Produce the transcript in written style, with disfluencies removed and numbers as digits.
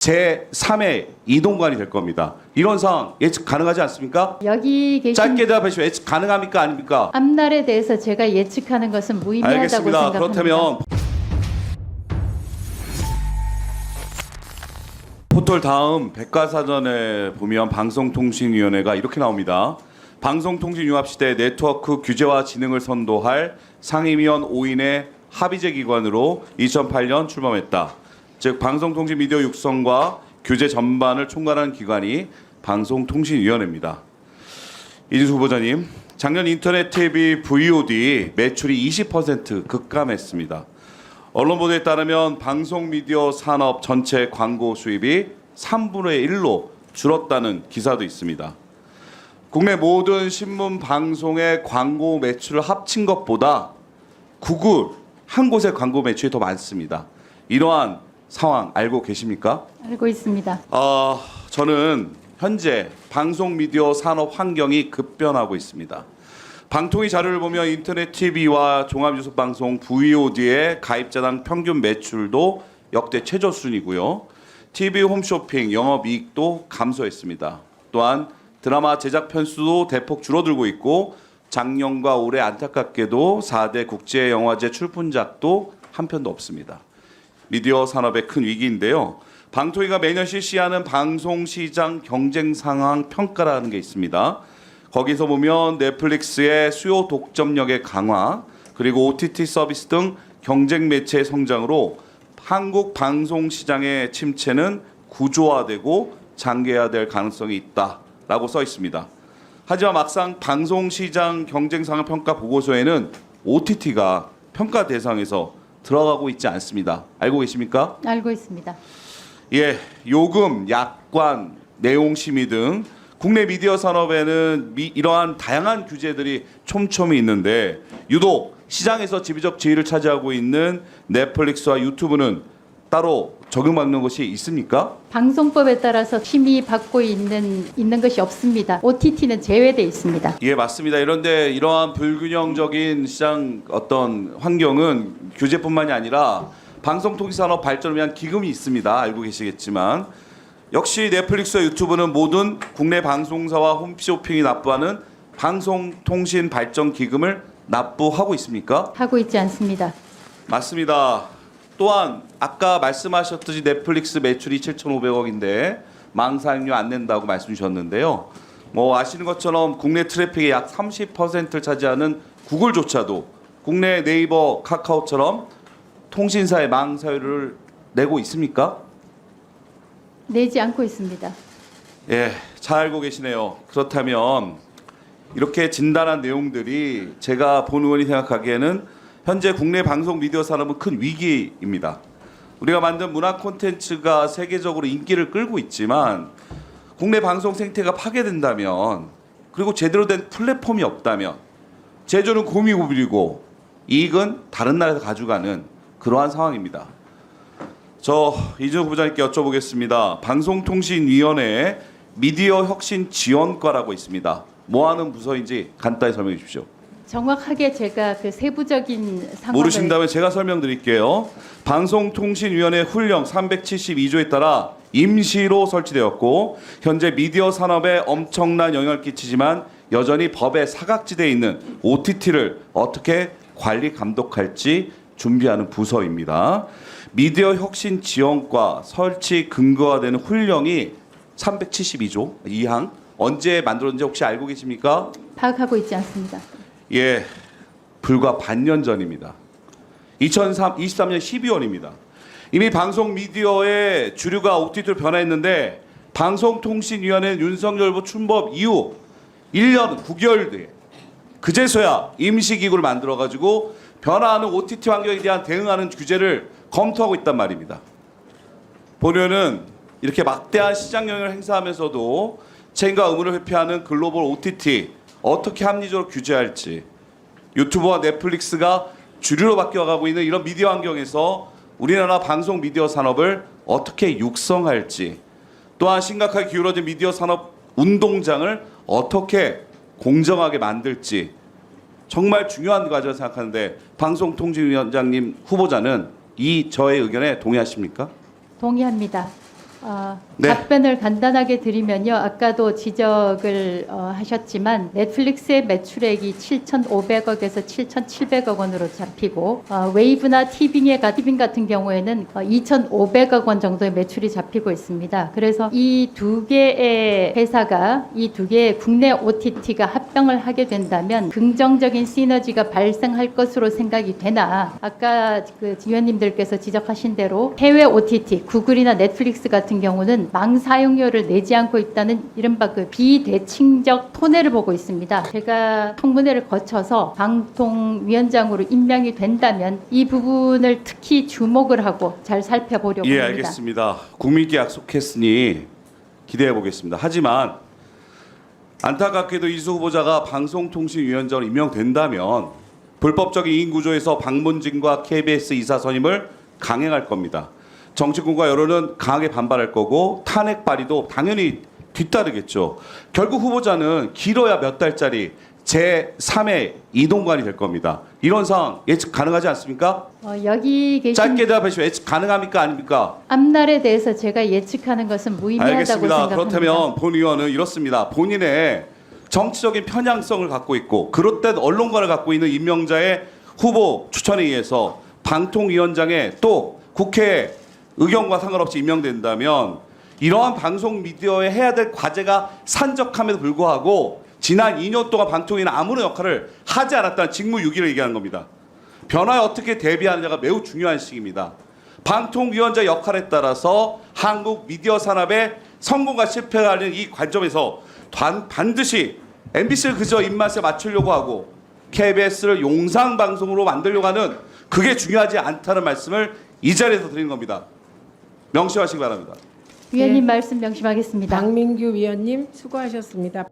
제3의 이동관이 될 겁니다. 이런 상황 예측 가능하지 않습니까? 여기 계신 짧게 대답하시오. 예측 가능합니까? 아닙니까? 앞날에 대해서 제가 예측하는 것은 무의미하다고 알겠습니다. 생각합니다. 그렇다면 포털 다음 백과사전에 보면 방송통신위원회가 이렇게 나옵니다. 방송통신융합시대 네트워크 규제와 진흥을 선도할 상임위원 5인의 합의제 기관으로 2008년 출범했다. 즉 방송통신미디어 육성과 규제 전반을 총괄하는 기관이 방송통신위원회입니다. 이진수 후보자님, 작년 인터넷 TV VOD 매출이 20% 급감했습니다. 언론 보도에 따르면 방송 미디어 산업 전체 광고 수입이 3분의 1로 줄었다는 기사도 있습니다. 국내 모든 신문 방송의 광고 매출을 합친 것보다 구글 한 곳의 광고 매출이 더 많습니다. 이러한 상황 알고 계십니까? 알고 있습니다. 저는 현재 방송 미디어 산업 환경이 급변하고 있습니다. 방통위 자료를 보면 인터넷 TV와 종합뉴스 방송 VOD의 가입자당 평균 매출도 역대 최저 수준이고요. TV 홈쇼핑 영업이익도 감소했습니다. 또한 드라마 제작 편수도 대폭 줄어들고 있고 작년과 올해 안타깝게도 4대 국제영화제 출품작도 한 편도 없습니다. 미디어 산업의 큰 위기인데요. 방통위가 매년 실시하는 방송시장 경쟁 상황 평가라는 게 있습니다. 거기서 보면 넷플릭스의 수요 독점력의 강화, 그리고 OTT 서비스 등 경쟁 매체의 성장으로 한국 방송 시장의 침체는 구조화되고 장기화될 가능성이 있다라고 써 있습니다. 하지만 막상 방송 시장 경쟁 상황 평가 보고서에는 OTT가 평가 대상에서 들어가고 있지 않습니다. 알고 계십니까? 알고 있습니다. 예, 요금, 약관, 내용 심의 등 국내 미디어 산업에는 이러한 다양한 규제들이 촘촘히 있는데 유독 시장에서 지배적 지위를 차지하고 있는 넷플릭스와 유튜브는 따로 적용받는 것이 있습니까? 방송법에 따라서 심의 받고 있는 것이 없습니다. OTT는 제외돼 있습니다. 예, 맞습니다. 이런데 이러한 불균형적인 시장 어떤 환경은 규제뿐만이 아니라 방송통신산업 발전을 위한 기금이 있습니다. 알고 계시겠지만 역시 넷플릭스와 유튜브는 모든 국내 방송사와 홈쇼핑이 납부하는 방송통신 발전 기금을 납부하고 있습니까? 하고 있지 않습니다. 맞습니다. 또한 아까 말씀하셨듯이 넷플릭스 매출이 7,500억인데 망사용료 안 낸다고 말씀 주셨는데요. 뭐 아시는 것처럼 국내 트래픽의 약 30%를 차지하는 구글조차도 국내 네이버, 카카오처럼 통신사의 망사료를 내고 있습니까? 내지 않고 있습니다. 예, 잘 알고 계시네요. 그렇다면 이렇게 진단한 내용들이 제가 본 의원이 생각하기에는 현재 국내 방송 미디어 산업은 큰 위기입니다. 우리가 만든 문화 콘텐츠가 세계적으로 인기를 끌고 있지만 국내 방송 생태가 파괴된다면 그리고 제대로 된 플랫폼이 없다면 제조는 고미고비고 이익은 다른 나라에서 가져가는 그러한 상황입니다. 저 이준석 후보자님께 여쭤보겠습니다. 방송통신위원회에 미디어 혁신 지원과라고 있습니다. 뭐하는 부서인지 간단히 설명해 주십시오. 정확하게 제가 그 세부적인 상황을 모르신다면 제가 설명드릴게요. 방송통신위원회 훈령 372조에 따라 임시로 설치되었고 현재 미디어 산업에 엄청난 영향을 끼치지만 여전히 법의 사각지대에 있는 OTT를 어떻게 관리 감독할지 준비하는 부서입니다. 미디어 혁신 지원과 설치 근거가 되는 훈령이 372조 2항 언제 만들었는지 혹시 알고 계십니까? 파악하고 있지 않습니다. 예, 불과 반년 전입니다. 2023년 12월입니다. 이미 방송 미디어의 주류가 OTT로 변화했는데 방송통신위원회는 윤석열 정부 출범 이후 1년 9개월 뒤에 그제서야 임시기구를 만들어가지고 변화하는 OTT 환경에 대한 대응하는 규제를 검토하고 있단 말입니다. 보면은 이렇게 막대한 시장 영향을 행사하면서도 책임과 의무를 회피하는 글로벌 OTT 어떻게 합리적으로 규제할지 유튜브와 넷플릭스가 주류로 바뀌어가고 있는 이런 미디어 환경에서 우리나라 방송 미디어 산업을 어떻게 육성할지 또한 심각하게 기울어진 미디어 산업 운동장을 어떻게 공정하게 만들지 정말 중요한 과제라고 생각하는데 방송통신위원장님 후보자는 이 저의 의견에 동의하십니까? 동의합니다. 네. 답변을 간단하게 드리면요. 아까도 지적을 하셨지만 넷플릭스의 매출액이 7,500억에서 7,700억 원으로 잡히고 웨이브나 티빙 같은 경우에는 2,500억 원 정도의 매출이 잡히고 있습니다. 그래서 이 두 개의 회사가 이 두 개의 국내 OTT가 합병을 하게 된다면 긍정적인 시너지가 발생할 것으로 생각이 되나 아까 그 위원님들께서 지적하신 대로 해외 OTT, 구글이나 넷플릭스 같은 경우는 망 사용료를 내지 않고 있다는 이른바 그 비대칭적 토내를 보고 있습니다. 제가 청문회를 거쳐서 방통위원장으로 임명이 된다면 이 부분을 특히 주목을 하고 잘 살펴보려고 예, 합니다. 알겠습니다. 국민께 약속했으니 기대해 보겠습니다. 하지만 안타깝게도 이수 후보자가 방송통신위원장으로 임명된다면 불법적인 이익 구조에서 방문진과 KBS 이사 선임을 강행할 겁니다. 정치권과 여론은 강하게 반발할 거고 탄핵 발의도 당연히 뒤따르겠죠. 결국 후보자는 길어야 몇 달짜리 제3의 이동관이 될 겁니다. 이런 상황 예측 가능하지 않습니까? 여기 계신 짧게 대답하시오. 예측 가능합니까? 아닙니까? 앞날에 대해서 제가 예측하는 것은 무의미하다고 알겠습니다. 생각합니다. 그렇다면 본 의원은 이렇습니다. 본인의 정치적인 편향성을 갖고 있고 그릇된 언론관을 갖고 있는 임명자의 후보 추천에 의해서 방통위원장에 또 국회 의견과 상관없이 임명된다면 이러한 방송 미디어에 해야 될 과제가 산적함에도 불구하고 지난 2년 동안 방통위는 아무런 역할을 하지 않았다는 직무유기를 얘기하는 겁니다. 변화에 어떻게 대비하느냐가 매우 중요한 시기입니다. 방통위원장 역할에 따라서 한국 미디어 산업의 성공과 실패가 하는 이 관점에서 반드시 MBC를 그저 입맛에 맞추려고 하고 KBS를 용상방송으로 만들려고 하는 그게 중요하지 않다는 말씀을 이 자리에서 드리는 겁니다. 명심하시기 바랍니다. 위원님 말씀 명심하겠습니다. 박민규 위원님 수고하셨습니다.